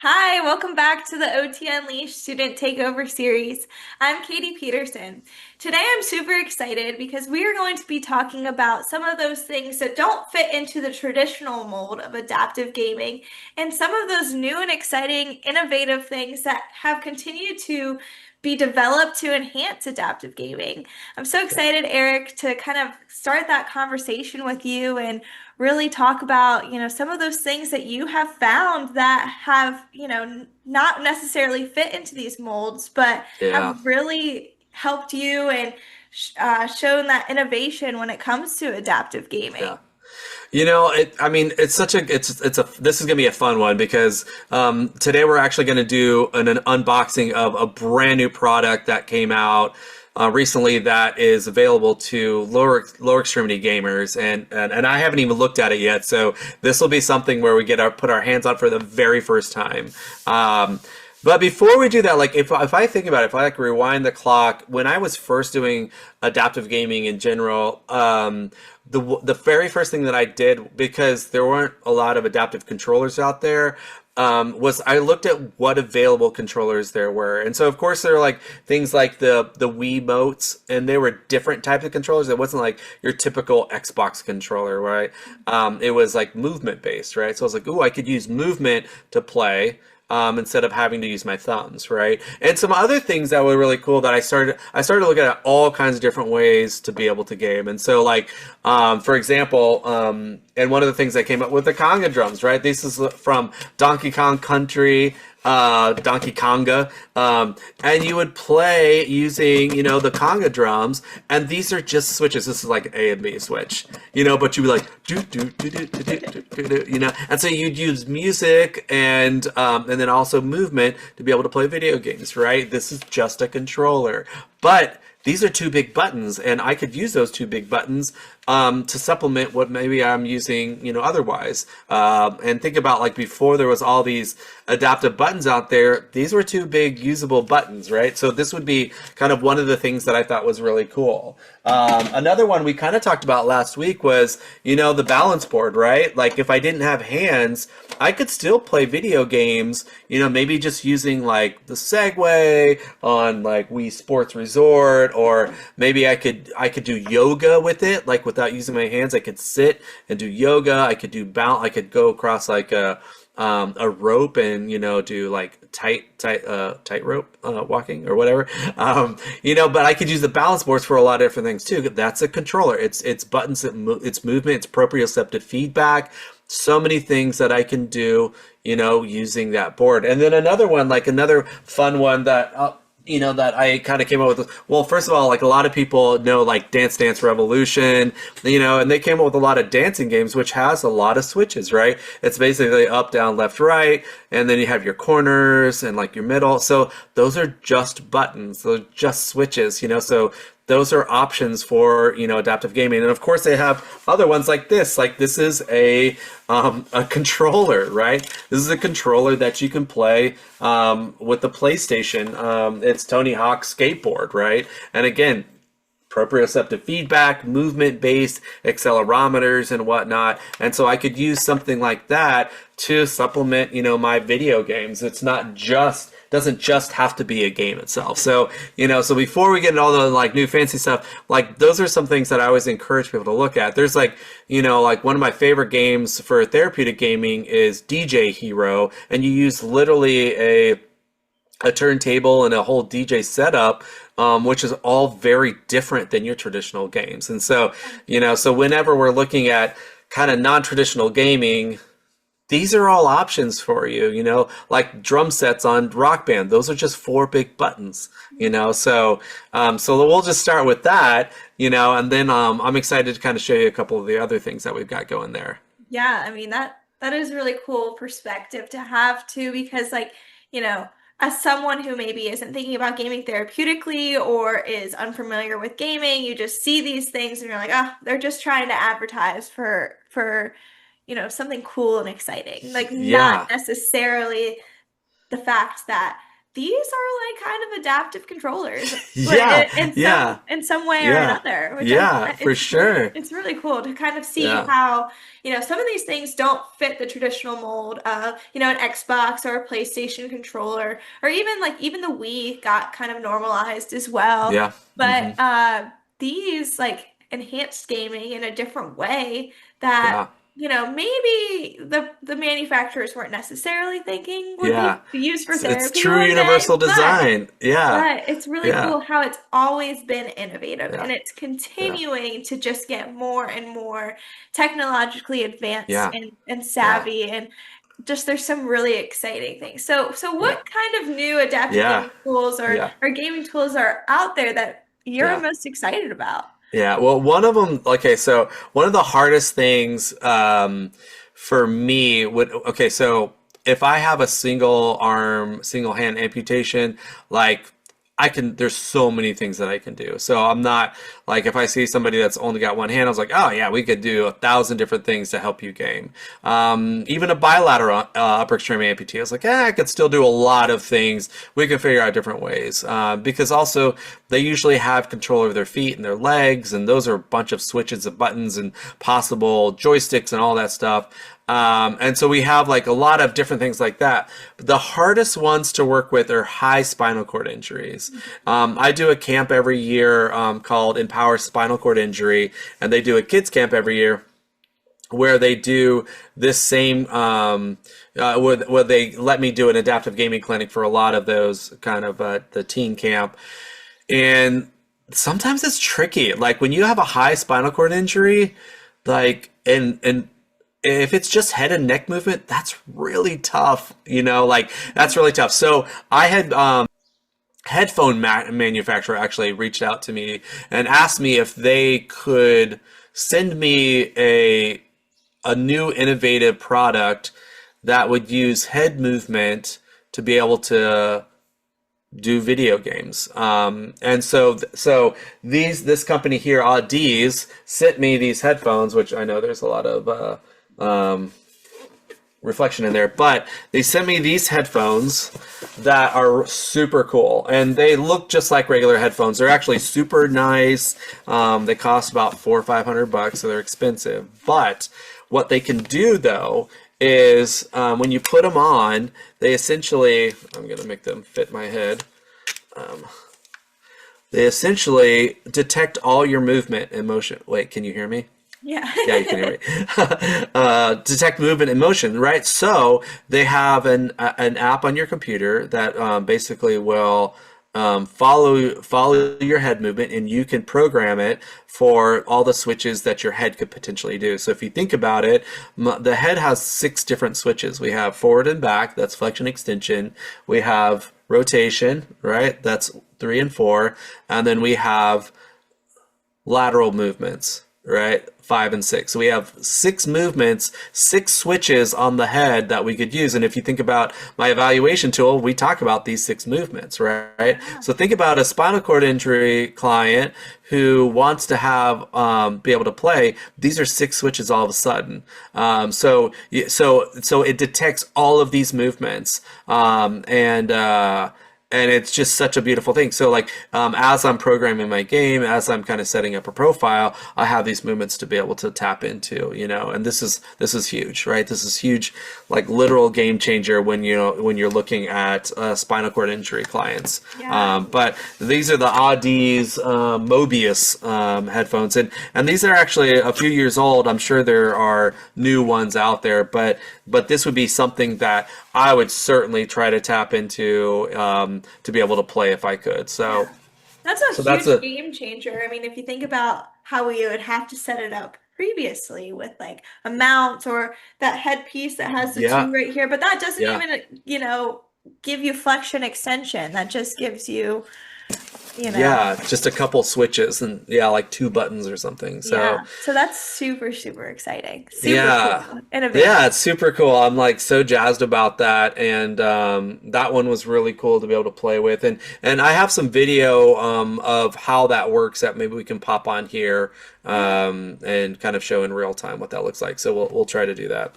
Hi, welcome back to the OT Unleashed Student Takeover series. I'm Katie Peterson. Today I'm super excited because we are going to be talking about some of those things that don't fit into the traditional mold of adaptive gaming and some of those new and exciting, innovative things that have continued to be developed to enhance adaptive gaming. I'm so excited, Erik, to kind of start that conversation with you and really talk about, some of those things that you have found that have, not necessarily fit into these molds, but Yeah, have really helped you and shown that innovation when it comes to adaptive yeah. gaming. I mean, this is gonna be a fun one because today we're actually gonna do an unboxing of a brand new product that came out recently that is available to lower extremity gamers, and I haven't even looked at it yet. So this will be something where we put our hands on for the very first time. Um, But before we do that, like if I think about it, if I like rewind the clock, when I was first doing adaptive gaming in general, the very first thing that I did, because there weren't a lot of adaptive controllers out there, was I looked at what available controllers there were. And so of course there were like things like the Wii Motes, and they were different types of controllers. It wasn't like your typical Xbox controller, right? It was like movement based, right? So I was like, ooh, I could use movement to play instead of having to use my thumbs, right? And some other things that were really cool that I started looking at all kinds of different ways to be able to game. And so like for example, and one of the things I came up with the conga drums, right? This is from Donkey Kong Country, Donkey Konga, and you would play using, the conga drums, and these are just switches. This is like A and B switch, but you'd be like do do do do do do do do, and so you'd use music and then also movement to be able to play video games, right? This is just a controller, but these are two big buttons, and I could use those two big buttons to supplement what maybe I'm using, otherwise. And think about like before there was all these adaptive buttons out there, these were two big usable buttons, right? So this would be kind of one of the things that I thought was really cool. Another one we kind of talked about last week was, the balance board, right? Like if I didn't have hands, I could still play video games, maybe just using like the Segway on like Wii Sports Resort, or maybe I could do yoga with it, like without using my hands. I could sit and do yoga. I could do bounce. I could go across like a rope and do like tightrope walking or whatever. But I could use the balance boards for a lot of different things too. That's a controller. It's buttons. It's movement. It's proprioceptive feedback. So many things that I can do, using that board. And then another one, like another fun one that I kind of came up with. Well, first of all, like a lot of people know like Dance Dance Revolution, and they came up with a lot of dancing games, which has a lot of switches, right? It's basically up, down, left, right, and then you have your corners and like your middle. So those are just buttons, those are just switches, so those are options for adaptive gaming. And of course they have other ones like this. Like this is a controller, right? This is a controller that you can play with the PlayStation. It's Tony Hawk's skateboard, right? And again, proprioceptive feedback, movement based accelerometers and whatnot. And so I could use something like that to supplement, my video games. It's not just doesn't just have to be a game itself. So, so before we get into all the like new fancy stuff, like those are some things that I always encourage people to look at. There's like, like one of my favorite games for therapeutic gaming is DJ Hero, and you use literally a turntable and a whole DJ setup, which is all very different than your traditional games. And so, so whenever we're looking at kind of non-traditional gaming, these are all options for you, like drum sets on Rock Band. Those are just four big buttons, so we'll just start with that, and then I'm excited to kind of show you a couple of the other things that we've got going there. Yeah, I mean that is really cool perspective to have too, because like, as someone who maybe isn't thinking about gaming therapeutically or is unfamiliar with gaming, you just see these things and you're like, oh, they're just trying to advertise for something cool and exciting. Like not Yeah. necessarily the fact that these are like kind of adaptive controllers, Yeah, but in yeah, some way or yeah, another, which yeah, for sure. it's really cool to kind of see Yeah, how, some of these things don't fit the traditional mold of, an Xbox or a PlayStation controller, or even the Wii got kind of normalized as well. yeah, But these like enhanced gaming in a different way that yeah, maybe the manufacturers weren't necessarily thinking would yeah. be used for It's therapy true one day, universal design. Yeah, but it's really yeah, cool how it's always been innovative yeah, and it's yeah, continuing to just get more and more technologically advanced yeah, and yeah, savvy, and just there's some really exciting things. So yeah, what kind of new adaptive yeah, gaming tools yeah, or gaming tools are out there that you're yeah. most excited about? Yeah, well, one of them, okay, so one of the hardest things for me would, okay, so if I have a single arm, single hand amputation, like there's so many things that I can do. So I'm not like, if I see somebody that's only got one hand, I was like, oh yeah, we could do 1,000 different things to help you game. Even a bilateral upper extremity amputee, I was like, I could still do a lot of things. We can figure out different ways. Because also they usually have control over their feet and their legs, and those are a bunch of switches and buttons and possible joysticks and all that stuff. And so we have like a lot of different things like that. But the hardest ones to work with are high spinal cord injuries. I do a camp every year called Empower Spinal Cord Injury, and they do a kids camp every year where they do this same where they let me do an adaptive gaming clinic for a lot of those kind of the teen camp. And sometimes it's tricky. Like when you have a high spinal cord injury, like and if it's just head and neck movement, that's really tough. Like that's really tough. So I had headphone manufacturer actually reached out to me and asked me if they could send me a new innovative product that would use head movement to be able to do video games. And so this company here, Audeze, sent me these headphones, which I know there's a lot of reflection in there, but they sent me these headphones that are super cool, and they look just like regular headphones. They're actually super nice. They cost about $400 or $500, so they're expensive. But what they can do though is when you put them on, they essentially, I'm gonna make them fit my head. They essentially detect all your movement and motion. Wait, can you hear me? Yeah. Yeah, you can hear me. Detect movement and motion, right? So they have an app on your computer that basically will follow your head movement, and you can program it for all the switches that your head could potentially do. So if you think about it, the head has 6 different switches. We have forward and back, that's flexion extension. We have rotation, right? That's 3 and 4, and then we have lateral movements, right? 5 and 6. So we have 6 movements, 6 switches on the head that we could use. And if you think about my evaluation tool, we talk about these 6 movements, right? So think about a spinal cord injury client who wants to have be able to play. These are 6 switches all of a sudden. So it detects all of these movements, and it's just such a beautiful thing. So like as I'm programming my game, as I'm kind of setting up a profile, I have these movements to be able to tap into, and this is huge, right? This is huge, like literal game changer when you're looking at spinal cord injury clients. Yeah. But these are the Audeze Mobius headphones, and these are actually a few years old. I'm sure there are new ones out there, but this would be something that I would certainly try to tap into to be able to play if I could. So, That's a so that's huge a game changer. I mean, if you think about how we would have to set it up previously with like a mount or that headpiece that has the yeah, two right here, but that doesn't yeah, even, give you flexion extension. That just gives you you know? Yeah, just a couple switches and yeah, like two buttons or something. So Yeah. So that's super, super exciting. Super yeah. cool. Yeah, Innovative. it's super cool. I'm like so jazzed about that, and that one was really cool to be able to play with. And I have some video of how that works that maybe we can pop on here Yeah. and kind of show in real time what that looks like. So we'll try to do that.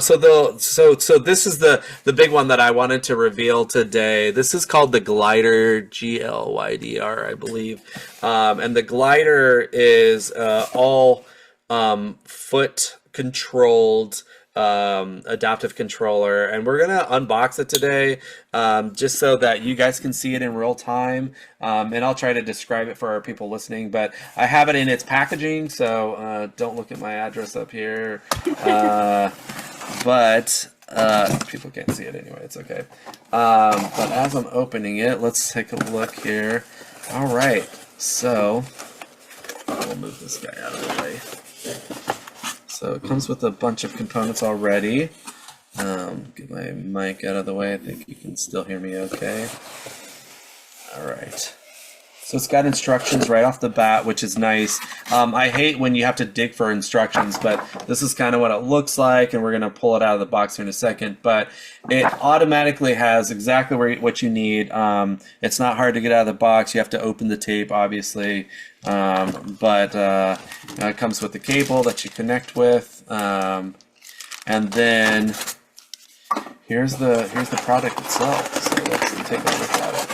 So this is the big one that I wanted to reveal today. This is called the Glydr, Glydr, I believe, and the Glydr is all foot controlled adaptive controller, and we're gonna unbox it today just so that you guys can see it in real time, and I'll try to describe it for our people listening, but I have it in its packaging, so don't look at my address up here, but people can't see it anyway, it's okay. But as I'm opening it, let's take a look here. All right, so we'll move this guy out of the way. So it comes with a bunch of components already. Get my mic out of the way. I think you can still hear me okay. All right. So it's got instructions right off the bat, which is nice. I hate when you have to dig for instructions, but this is kind of what it looks like, and we're going to pull it out of the box here in a second. But it automatically has exactly what you need. It's not hard to get out of the box. You have to open the tape, obviously, but it comes with the cable that you connect with, and then here's the product itself. So let's take a look at it.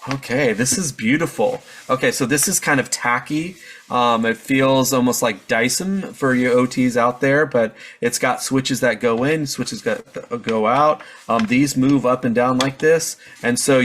Okay, this is beautiful. Okay, so this is kind of tacky. It feels almost like Dyson for your OTs out there, but it's got switches that go in, switches that go out. These move up and down like this, and so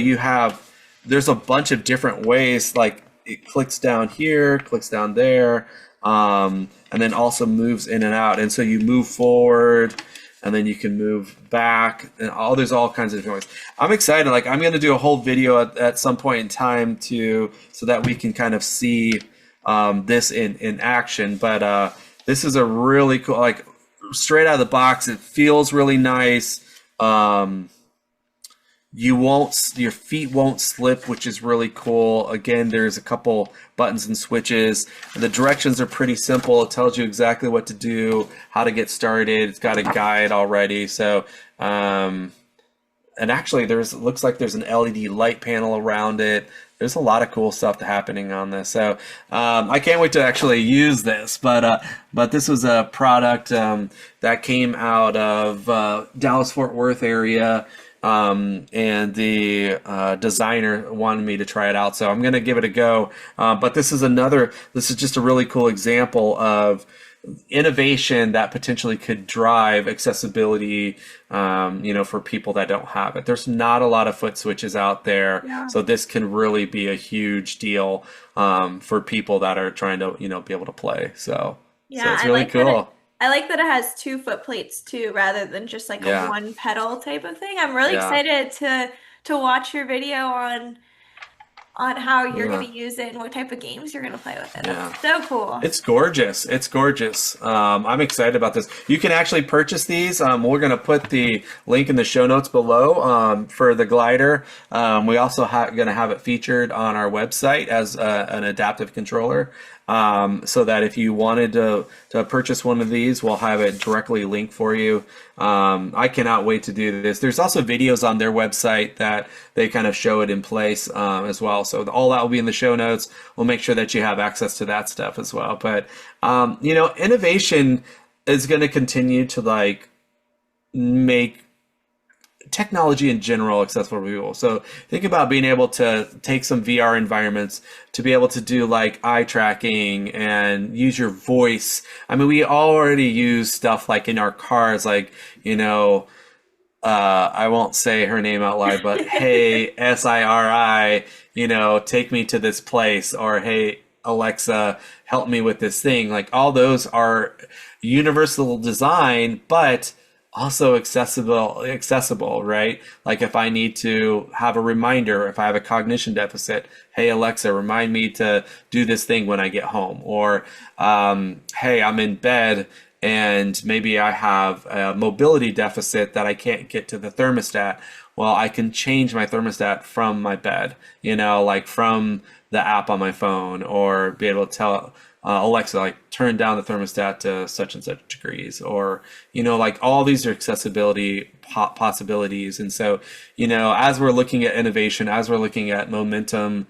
there's a bunch of different ways, like it clicks down here, clicks down there, and then also moves in and out. And so you move forward, and then you can move back, and there's all kinds of different ways. I'm excited. Like, I'm going to do a whole video at some point in time so that we can kind of see this in action. But this is a really cool, like straight out of the box. It feels really nice. Your feet won't slip, which is really cool. Again, there's a couple buttons and switches. The directions are pretty simple. It tells you exactly what to do, how to get started. It's got a guide already. So, and actually looks like there's an LED light panel around it. There's a lot of cool stuff happening on this. So, I can't wait to actually use this, but this was a product, that came out of, Dallas-Fort Worth area. And the designer wanted me to try it out, so I'm going to give it a go. But this is just a really cool example of innovation that potentially could drive accessibility, for people that don't have it. There's not a lot of foot switches out there, Yeah. so this can really be a huge deal for people that are trying to, be able to play. So Yeah, it's I really like that cool. I like that it has two foot plates too, rather than just like a Yeah, one pedal type of thing. I'm really yeah, excited to watch your video on how you're yeah, gonna use it and what type of games you're gonna play with it. yeah. That's so cool. It's gorgeous. It's gorgeous. I'm excited about this. You can actually purchase these. We're going to put the link in the show notes below for the Glydr. We also going to have it featured on our website as an adaptive controller. So that if you wanted to purchase one of these, we'll have it directly linked for you. I cannot wait to do this. There's also videos on their website that they kind of show it in place as well. So all that will be in the show notes. We'll make sure that you have access to that stuff as well. But, innovation is going to continue to like make technology in general accessible to people. So think about being able to take some VR environments to be able to do like eye tracking and use your voice. I mean, we already use stuff like in our cars, like, I won't say her name out loud, but hey, Siri, take me to this place, or hey, Alexa, help me with this thing. Like all those are universal design, but also accessible, right? Like if I need to have a reminder, if I have a cognition deficit, hey Alexa, remind me to do this thing when I get home. Or hey, I'm in bed and maybe I have a mobility deficit that I can't get to the thermostat. Well, I can change my thermostat from my bed, like from the app on my phone, or be able to tell Alexa, like, turn down the thermostat to such and such degrees, or, like all these are accessibility possibilities. And so, as we're looking at innovation, as we're looking at momentum,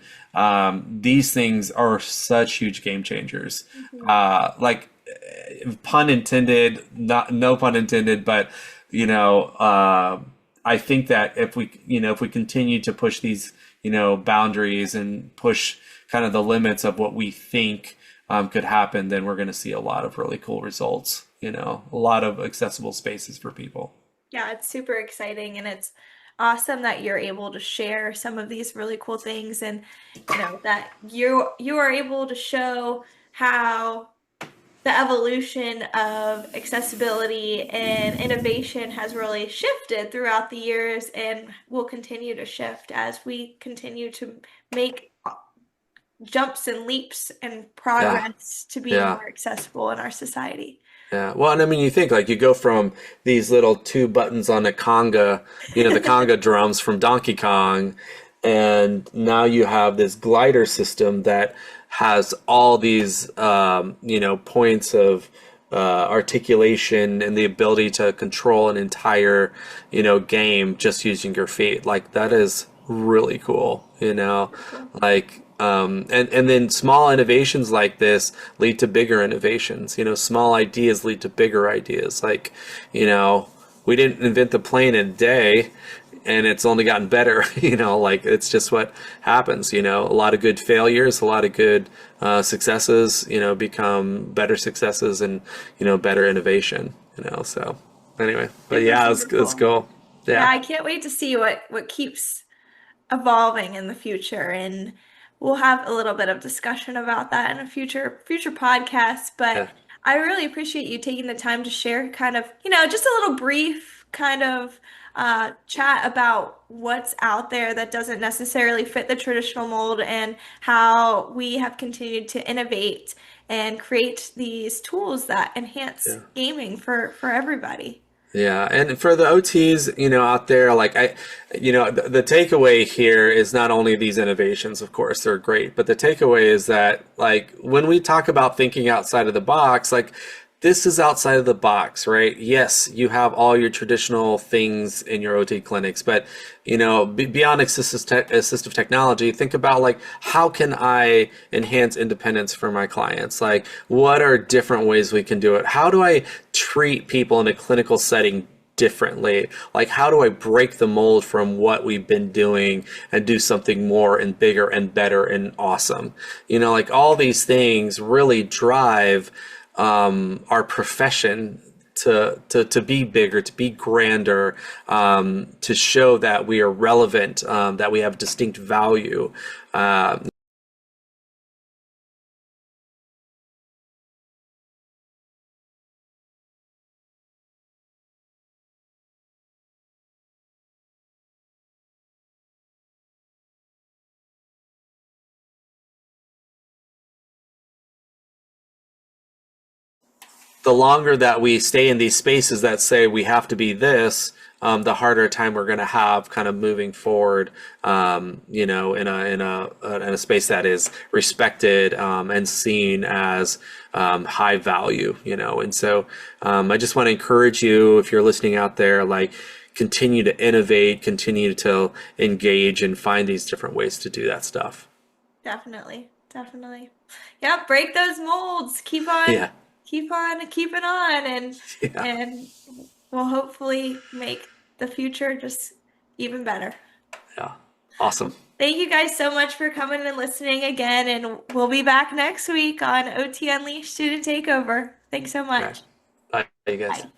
these things are such huge game changers. Mhm. Like, pun intended, not no pun intended, but I think that if we continue to push these boundaries and push kind of the limits of what we think could happen, then we're going to see a lot of really cool results. A lot of accessible spaces for people. Yeah, it's super exciting and it's awesome that you're able to share some of these really cool things and that you are able to show how the evolution of accessibility and innovation has really shifted throughout the years and will continue to shift as we continue to make jumps and leaps and Yeah, progress to be yeah. more accessible in our society. Yeah. Well, and I mean, you think like you go from these little two buttons on a conga, the conga drums from Donkey Kong, and now you have this glider system that has all these, points of articulation and the ability to control an entire, game just using your feet. Like that is really cool. Cool. Like and then small innovations like this lead to bigger innovations. Small ideas lead to bigger ideas. Like, we didn't invent the plane in a day, and it's only gotten better. Like it's just what happens. A lot of good failures, a lot of good successes, become better successes and better innovation. So anyway, but Super, yeah, super it's cool. cool. Yeah, Yeah, I can't wait to see what keeps evolving in the future, and we'll have a little bit of discussion about that in a future podcast. But yeah, I really appreciate you taking the time to share kind of, just a little brief kind of chat about what's out there that doesn't necessarily fit the traditional mold and how we have continued to innovate and create these tools that enhance yeah. gaming for everybody. Yeah, and for the OTs, out there, like the takeaway here is not only these innovations, of course, they're great, but the takeaway is that, like, when we talk about thinking outside of the box, like, this is outside of the box, right? Yes, you have all your traditional things in your OT clinics, but beyond assistive technology, think about like how can I enhance independence for my clients? Like, what are different ways we can do it? How do I treat people in a clinical setting differently? Like, how do I break the mold from what we've been doing and do something more and bigger and better and awesome? Like all these things really drive our profession to be bigger, to be grander, to show that we are relevant, that we have distinct value. Uh, the longer that we stay in these spaces that say we have to be this, the harder time we're going to have kind of moving forward, in a space that is respected and seen as high value, And so I just want to encourage you, if you're listening out there, like continue to innovate, continue to engage, and find these different ways to do that stuff. Definitely, definitely. Yeah, break those molds. Yeah, Keep on keeping on, yeah, and we'll hopefully make the future just even better. yeah. Awesome. Thank you guys so much for coming and listening again, and we'll be back next week on OT Unleashed Student Takeover. Thanks so All right. much. Bye, you guys. Bye.